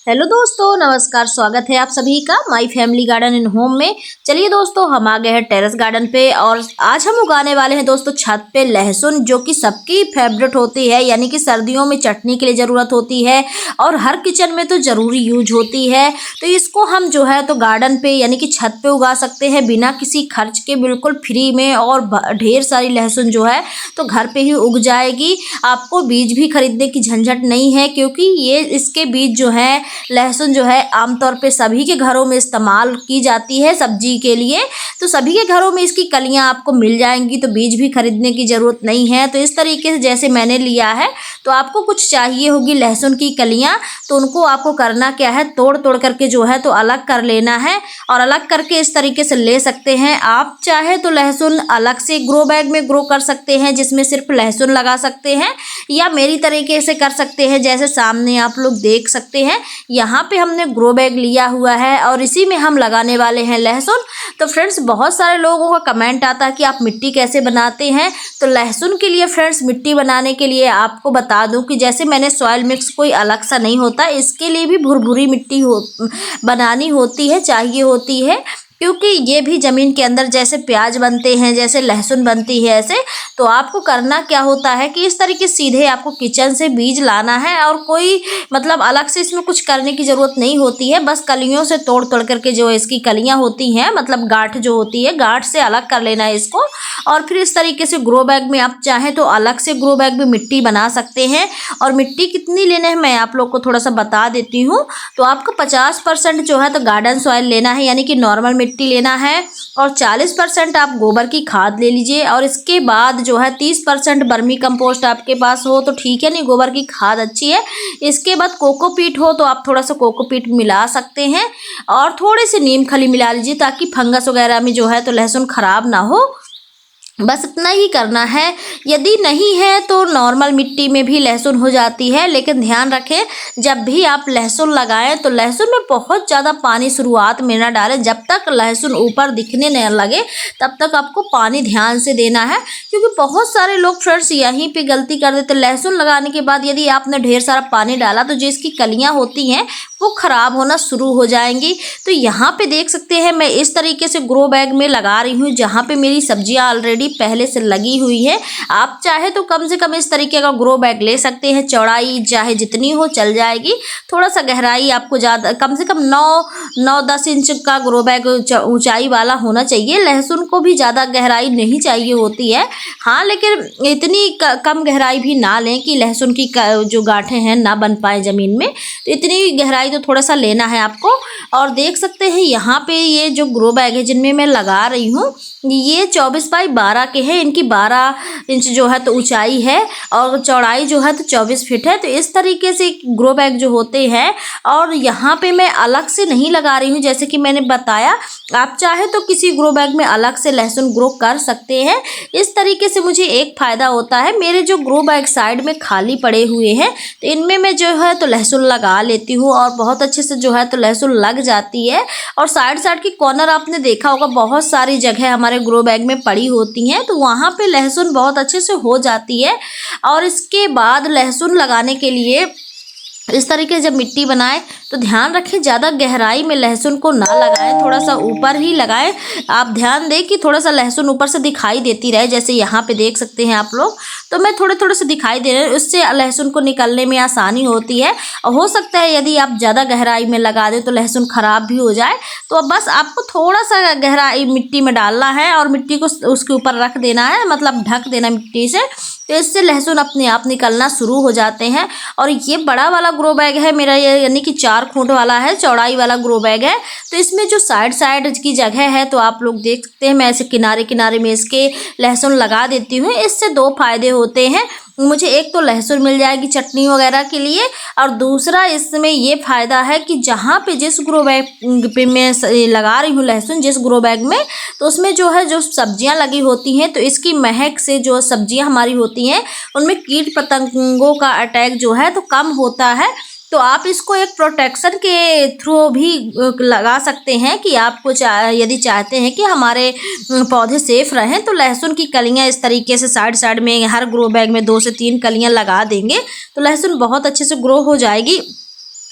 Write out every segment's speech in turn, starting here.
Hello दोस्तों, नमस्कार। स्वागत है आप सभी का my family garden in home में। चलिए दोस्तों, हम आ गए हैं टेरेस गार्डन पे और आज हम उगाने वाले हैं दोस्तों छत पे लहसुन, जो कि सबकी फेवरेट होती है, यानी कि सर्दियों में चटनी के लिए ज़रूरत होती है और हर किचन में तो ज़रूरी यूज होती है। तो इसको हम जो है तो गार्डन पे यानी कि छत पे उगा सकते हैं बिना किसी खर्च के, बिल्कुल फ्री में। और ढेर सारी लहसुन जो है तो घर पे ही उग जाएगी। आपको बीज भी खरीदने की झंझट नहीं है, क्योंकि ये इसके बीज जो है, लहसुन जो है आमतौर पे सभी के घरों में इस्तेमाल की जाती है सब्जी के लिए। तो सभी के घरों में इसकी कलियां आपको मिल जाएंगी, तो बीज भी खरीदने की ज़रूरत नहीं है। तो इस तरीके से जैसे मैंने लिया है, तो आपको कुछ चाहिए होगी लहसुन की कलियां। तो उनको आपको करना क्या है, तोड़ तोड़ करके जो है तो अलग कर लेना है। और अलग करके इस तरीके से ले सकते हैं। आप चाहे तो लहसुन अलग से ग्रो बैग में ग्रो कर सकते हैं, जिसमें सिर्फ लहसुन लगा सकते हैं, या मेरी तरीके से कर सकते हैं जैसे सामने आप लोग देख सकते हैं। यहाँ पे हमने ग्रो बैग लिया हुआ है और इसी में हम लगाने वाले हैं लहसुन। तो फ्रेंड्स, बहुत सारे लोगों का कमेंट आता है कि आप मिट्टी कैसे बनाते हैं। तो लहसुन के लिए फ्रेंड्स, मिट्टी बनाने के लिए आपको बता दूं कि जैसे मैंने सॉइल मिक्स कोई अलग सा नहीं होता, इसके लिए भी भुरभुरी मिट्टी बनानी होती है, चाहिए होती है। क्योंकि ये भी ज़मीन के अंदर जैसे प्याज बनते हैं, जैसे लहसुन बनती है, ऐसे। तो आपको करना क्या होता है कि इस तरीके सीधे आपको किचन से बीज लाना है और कोई मतलब अलग से इसमें कुछ करने की ज़रूरत नहीं होती है। बस कलियों से तोड़ तोड़ करके जो इसकी कलियां होती हैं, मतलब गांठ जो होती है, गांठ से अलग कर लेना है इसको। और फिर इस तरीके से ग्रो बैग में आप चाहें तो अलग से ग्रो बैग में मिट्टी बना सकते हैं। और मिट्टी कितनी लेना है मैं आप लोग को थोड़ा सा बता देती हूँ। तो आपको 50% जो है तो गार्डन सॉइल लेना है, यानी कि नॉर्मल मिट्टी लेना है। और 40% आप गोबर की खाद ले लीजिए। और इसके बाद जो है 30% बर्मी कंपोस्ट आपके पास हो तो ठीक है, नहीं गोबर की खाद अच्छी है। इसके बाद कोकोपीट हो तो आप थोड़ा सा कोकोपीट मिला सकते हैं। और थोड़े से नीम खली मिला लीजिए, ताकि फंगस वगैरह में जो है तो लहसुन खराब ना हो। बस इतना ही करना है। यदि नहीं है तो नॉर्मल मिट्टी में भी लहसुन हो जाती है, लेकिन ध्यान रखें जब भी आप लहसुन लगाएं तो लहसुन में बहुत ज़्यादा पानी शुरुआत में ना डालें। जब तक लहसुन ऊपर दिखने न लगे तब तक आपको पानी ध्यान से देना है। क्योंकि बहुत सारे लोग फ्रेंड्स यहीं पे गलती कर देते। लहसुन लगाने के बाद यदि आपने ढेर सारा पानी डाला तो जो इसकी कलियाँ होती हैं वो ख़राब होना शुरू हो जाएंगी। तो यहाँ पे देख सकते हैं मैं इस तरीके से ग्रो बैग में लगा रही हूँ, जहाँ पे मेरी सब्जियाँ ऑलरेडी पहले से लगी हुई है। आप चाहे तो कम से कम इस तरीके का ग्रो बैग ले सकते हैं। चौड़ाई चाहे जितनी हो चल जाएगी। थोड़ा सा गहराई आपको ज़्यादा, कम से कम 9-10 इंच का ग्रो बैग ऊंचाई वाला होना चाहिए। लहसुन को भी ज़्यादा गहराई नहीं चाहिए होती है, हाँ, लेकिन इतनी कम गहराई भी ना लें कि लहसुन की जो गांठें हैं ना बन पाए ज़मीन में। तो इतनी गहराई तो थोड़ा सा लेना है आपको। और देख सकते हैं यहाँ पे ये जो ग्रो बैग है जिनमें मैं लगा रही हूँ, ये 24x12 के हैं। इनकी 12 इंच जो है तो ऊंचाई है और चौड़ाई जो है तो 24 फीट है। तो इस तरीके से ग्रो बैग जो होते हैं। और यहाँ पे मैं अलग से नहीं लगा रही हूँ, जैसे कि मैंने बताया। आप चाहे तो किसी ग्रो बैग में अलग से लहसुन ग्रो कर सकते हैं। इस तरीके से मुझे एक फ़ायदा होता है, मेरे जो ग्रो बैग साइड में खाली पड़े हुए हैं तो इनमें मैं जो है तो लहसुन लगा लेती हूँ और बहुत अच्छे से जो है तो लहसुन लग जाती है। और साइड साइड की कॉर्नर आपने देखा होगा, बहुत सारी जगह हमारे ग्रो बैग में पड़ी होती हैं, तो वहाँ पे लहसुन बहुत अच्छे से हो जाती है। और इसके बाद लहसुन लगाने के लिए इस तरीके से जब मिट्टी बनाएं तो ध्यान रखें ज़्यादा गहराई में लहसुन को ना लगाएं, थोड़ा सा ऊपर ही लगाएं। आप ध्यान दें कि थोड़ा सा लहसुन ऊपर से दिखाई देती रहे, जैसे यहाँ पे देख सकते हैं आप लोग। तो मैं थोड़े थोड़े से दिखाई दे रहे हैं, उससे लहसुन को निकलने में आसानी होती है। और हो सकता है यदि आप ज़्यादा गहराई में लगा दें तो लहसुन ख़राब भी हो जाए। तो अब बस आपको थोड़ा सा गहराई मिट्टी में डालना है और मिट्टी को उसके ऊपर रख देना है, मतलब ढक देना मिट्टी से। तो इससे लहसुन अपने आप निकलना शुरू हो जाते हैं। और ये बड़ा वाला ग्रो बैग है मेरा, ये यानी कि 4 फुट वाला है, चौड़ाई वाला ग्रो बैग है। तो इसमें जो साइड साइड की जगह है तो आप लोग देख सकते हैं, मैं ऐसे किनारे किनारे में इसके लहसुन लगा देती हूँ। इससे 2 फायदे होते हैं मुझे। एक तो लहसुन मिल जाएगी चटनी वगैरह के लिए, और दूसरा इसमें ये फ़ायदा है कि जहाँ पे जिस ग्रो बैग पे मैं लगा रही हूँ लहसुन, जिस ग्रो बैग में, तो उसमें जो है जो सब्जियाँ लगी होती हैं तो इसकी महक से जो सब्जियाँ हमारी होती हैं उनमें कीट पतंगों का अटैक जो है तो कम होता है। तो आप इसको एक प्रोटेक्शन के थ्रू भी लगा सकते हैं कि आपको यदि चाहते हैं कि हमारे पौधे सेफ रहें तो लहसुन की कलियां इस तरीके से साइड साइड में हर ग्रो बैग में 2 से 3 कलियां लगा देंगे तो लहसुन बहुत अच्छे से ग्रो हो जाएगी।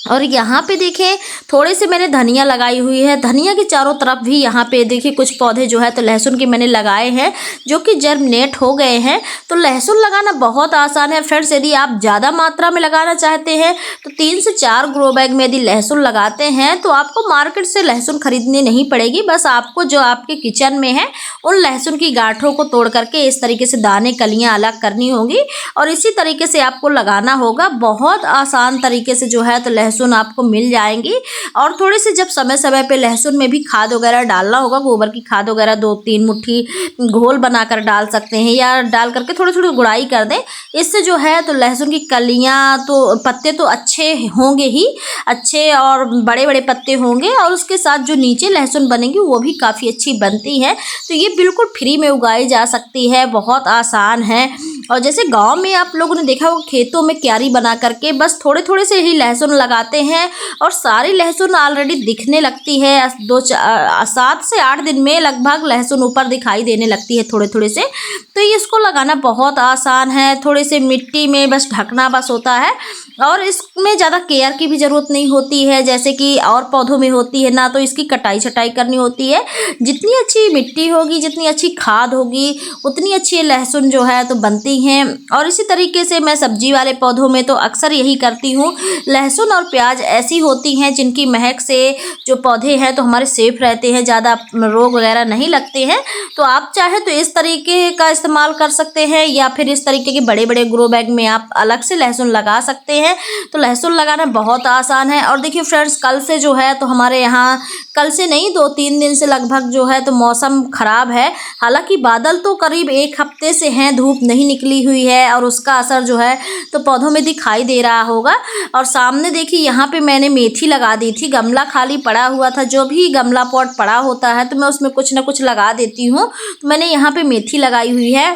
और यहाँ पे देखें थोड़े से मैंने धनिया लगाई हुई है। धनिया के चारों तरफ भी यहाँ पे देखिए कुछ पौधे जो है तो लहसुन के मैंने लगाए हैं जो कि जर्मिनेट हो गए हैं। तो लहसुन लगाना बहुत आसान है फ्रेंड्स। यदि आप ज़्यादा मात्रा में लगाना चाहते हैं तो 3 से 4 ग्रो बैग में यदि लहसुन लगाते हैं तो आपको मार्केट से लहसुन खरीदनी नहीं पड़ेगी। बस आपको जो आपके किचन में है उन लहसुन की गांठों को तोड़ करके इस तरीके से दाने कलियाँ अलग करनी होगी और इसी तरीके से आपको लगाना होगा। बहुत आसान तरीके से जो है तो लहसुन आपको मिल जाएंगी। और थोड़े से जब समय समय पे लहसुन में भी खाद वगैरह डालना होगा, गोबर की खाद वगैरह 2-3 मुट्ठी घोल बनाकर डाल सकते हैं या डाल करके थोड़ी थोड़ी गुड़ाई कर दें। इससे जो है तो लहसुन की कलियां तो पत्ते तो अच्छे होंगे ही, अच्छे और बड़े बड़े पत्ते होंगे और उसके साथ जो नीचे लहसुन बनेगी वो भी काफ़ी अच्छी बनती है। तो ये बिल्कुल फ्री में उगाई जा सकती है, बहुत आसान है। और जैसे गांव में आप लोगों ने देखा होगा खेतों में क्यारी बना करके बस थोड़े थोड़े से ही लहसुन लगाते हैं और सारी लहसुन ऑलरेडी दिखने लगती है। 7 से 8 दिन में लगभग लहसुन ऊपर दिखाई देने लगती है थोड़े थोड़े से। तो ये इसको लगाना बहुत आसान है। थोड़े से मिट्टी में बस ढकना बस होता है और इसमें ज़्यादा केयर की भी ज़रूरत नहीं होती है जैसे कि और पौधों में होती है। ना तो इसकी कटाई छटाई करनी होती है। जितनी अच्छी मिट्टी होगी, जितनी अच्छी खाद होगी, उतनी अच्छी लहसुन जो है तो बनती हैं। और इसी तरीके से मैं सब्जी वाले पौधों में तो अक्सर यही करती हूँ। लहसुन और प्याज ऐसी होती हैं जिनकी महक से जो पौधे हैं तो हमारे सेफ रहते हैं, ज़्यादा रोग वगैरह नहीं लगते हैं। तो आप चाहे तो इस तरीके का इस्तेमाल कर सकते हैं या फिर इस तरीके के बड़े बड़े ग्रो बैग में आप अलग से लहसुन लगा सकते हैं। तो लहसुन लगाना बहुत आसान है। और देखिए फ्रेंड्स, कल से जो है तो हमारे यहाँ, कल से नहीं 2-3 दिन से लगभग जो है तो मौसम ख़राब है। हालांकि बादल तो करीब 1 हफ्ते से हैं, धूप नहीं निकली हुई है और उसका असर जो है तो पौधों में दिखाई दे रहा होगा। और सामने देखिए यहाँ पे मैंने मेथी लगा दी थी। गमला खाली पड़ा हुआ था, जो भी गमला पॉट पड़ा होता है तो मैं उसमें कुछ ना कुछ लगा देती हूँ। तो मैंने यहाँ पे मेथी लगाई हुई है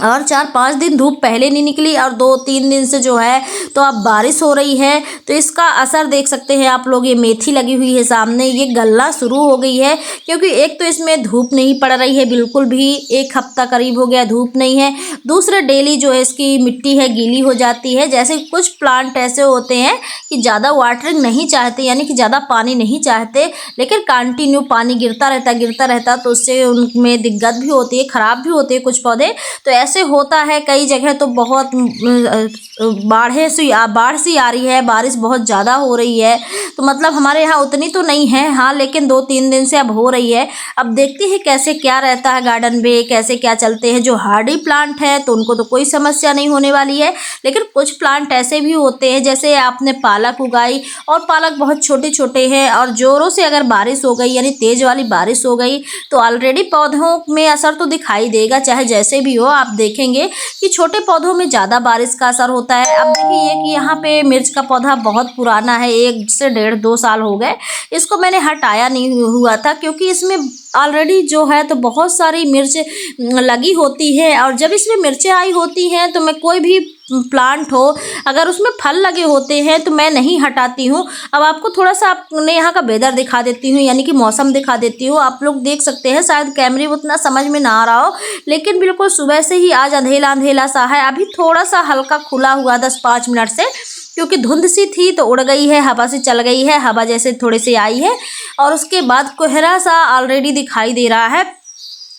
और 4-5 दिन धूप पहले नहीं निकली और 2-3 दिन से जो है तो अब बारिश हो रही है। तो इसका असर देख सकते हैं आप लोग। ये मेथी लगी हुई है सामने, ये गलना शुरू हो गई है क्योंकि एक तो इसमें धूप नहीं पड़ रही है बिल्कुल भी, 1 हफ्ता करीब हो गया धूप नहीं है। दूसरे डेली जो है इसकी मिट्टी है गीली हो जाती है। जैसे कुछ प्लांट ऐसे होते हैं कि ज़्यादा वाटरिंग नहीं चाहते, यानी कि ज़्यादा पानी नहीं चाहते, लेकिन कंटिन्यू पानी गिरता रहता तो उससे उनमें दिक्कत भी होती है, ख़राब भी होते हैं कुछ पौधे। तो ऐसे होता है कई जगह तो बहुत बाढ़ सी आ रही है, बारिश बहुत ज़्यादा हो रही है। तो मतलब हमारे यहाँ उतनी तो नहीं है हाँ, लेकिन 2-3 दिन से अब हो रही है। अब देखते हैं कैसे क्या रहता है गार्डन में, कैसे क्या चलते हैं। जो हार्डी प्लांट है तो उनको तो कोई समस्या नहीं होने वाली है, लेकिन कुछ प्लांट ऐसे भी होते हैं जैसे आपने पालक उगाई और पालक बहुत छोटे छोटे हैं और ज़ोरों से अगर बारिश हो गई यानी तेज़ वाली बारिश हो गई तो ऑलरेडी पौधों में असर तो दिखाई देगा। चाहे जैसे भी हो, आप देखेंगे कि छोटे पौधों में ज़्यादा बारिश का असर होता है। अब देखिए कि यहाँ पे मिर्च का पौधा बहुत पुराना है, 1 से 1.5-2 साल हो गए। इसको मैंने हटाया नहीं हुआ था क्योंकि इसमें ऑलरेडी जो है तो बहुत सारी मिर्च लगी होती है और जब इसमें मिर्चें आई होती हैं तो मैं कोई भी प्लांट हो अगर उसमें फल लगे होते हैं तो मैं नहीं हटाती हूँ। अब आपको थोड़ा सा अपने यहाँ का वेदर दिखा देती हूँ, यानी कि मौसम दिखा देती हूँ। आप लोग देख सकते हैं, शायद कैमरे में उतना समझ में ना आ रहा हो, लेकिन बिल्कुल सुबह से ही आज अंधेला अंधेला सा है। अभी थोड़ा सा हल्का खुला हुआ 10-5 मिनट से, क्योंकि धुंध सी थी तो उड़ गई है, हवा से चल गई है, हवा जैसे थोड़ी सी आई है और उसके बाद कोहरा सा ऑलरेडी दिखाई दे रहा है।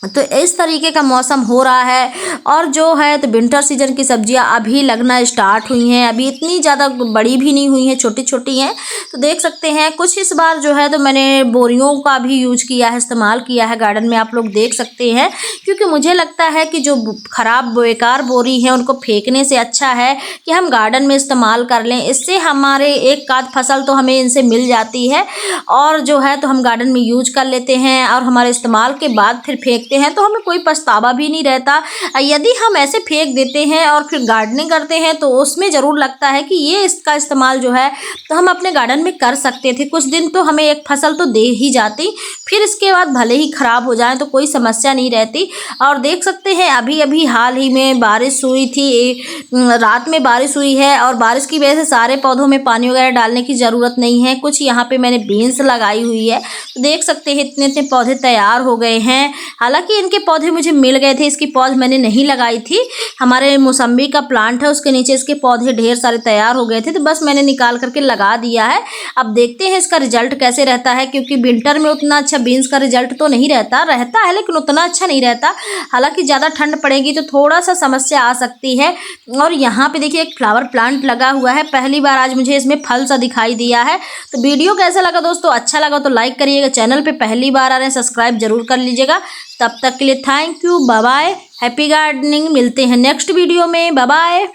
तो इस तरीके का मौसम हो रहा है। और जो है तो विंटर सीजन की सब्जियां अभी लगना स्टार्ट हुई हैं, अभी इतनी ज़्यादा बड़ी भी नहीं हुई हैं, छोटी छोटी हैं। तो देख सकते हैं कुछ इस बार जो है तो मैंने बोरियों का भी यूज किया है, इस्तेमाल किया है गार्डन में, आप लोग देख सकते हैं। क्योंकि मुझे लगता है कि जो ख़राब बेकार बोरी हैं उनको फेंकने से अच्छा है कि हम गार्डन में इस्तेमाल कर लें। इससे हमारे एक आध फसल तो हमें इनसे मिल जाती है और जो है तो हम गार्डन में यूज कर लेते हैं और हमारे इस्तेमाल के बाद फिर फेंक हैं तो हमें कोई पछतावा भी नहीं रहता। यदि हम ऐसे फेंक देते हैं और फिर गार्डनिंग करते हैं तो उसमें ज़रूर लगता है कि ये इसका इस्तेमाल जो है तो हम अपने गार्डन में कर सकते थे। कुछ दिन तो हमें एक फसल तो दे ही जाती, फिर इसके बाद भले ही ख़राब हो जाए तो कोई समस्या नहीं रहती। और देख सकते हैं अभी अभी हाल ही में बारिश हुई थी, रात में बारिश हुई है और बारिश की वजह से सारे पौधों में पानी वगैरह डालने की ज़रूरत नहीं है। कुछ यहाँ पे मैंने बीन्स लगाई हुई है, तो देख सकते हैं इतने इतने पौधे तैयार हो गए हैं। हालांकि हालांकि इनके पौधे मुझे मिल गए थे, इसकी पौध मैंने नहीं लगाई थी। हमारे मौसम्बी का प्लांट है उसके नीचे इसके पौधे ढेर सारे तैयार हो गए थे, तो बस मैंने निकाल करके लगा दिया है। अब देखते हैं इसका रिजल्ट कैसे रहता है, क्योंकि विंटर में उतना अच्छा बीन्स का रिजल्ट तो नहीं रहता है, लेकिन उतना अच्छा नहीं रहता। हालांकि ज़्यादा ठंड पड़ेगी तो थोड़ा सा समस्या आ सकती है। और यहाँ पे देखिए एक फ्लावर प्लांट लगा हुआ है, पहली बार आज मुझे इसमें फल सा दिखाई दिया है। तो वीडियो कैसा लगा दोस्तों, अच्छा लगा तो लाइक करिएगा, चैनल पे पहली बार आ रहे हैं सब्सक्राइब जरूर कर लीजिएगा। तब तक के लिए thank you, bye bye, happy gardening. मिलते हैं नेक्स्ट वीडियो में, बाय बाय।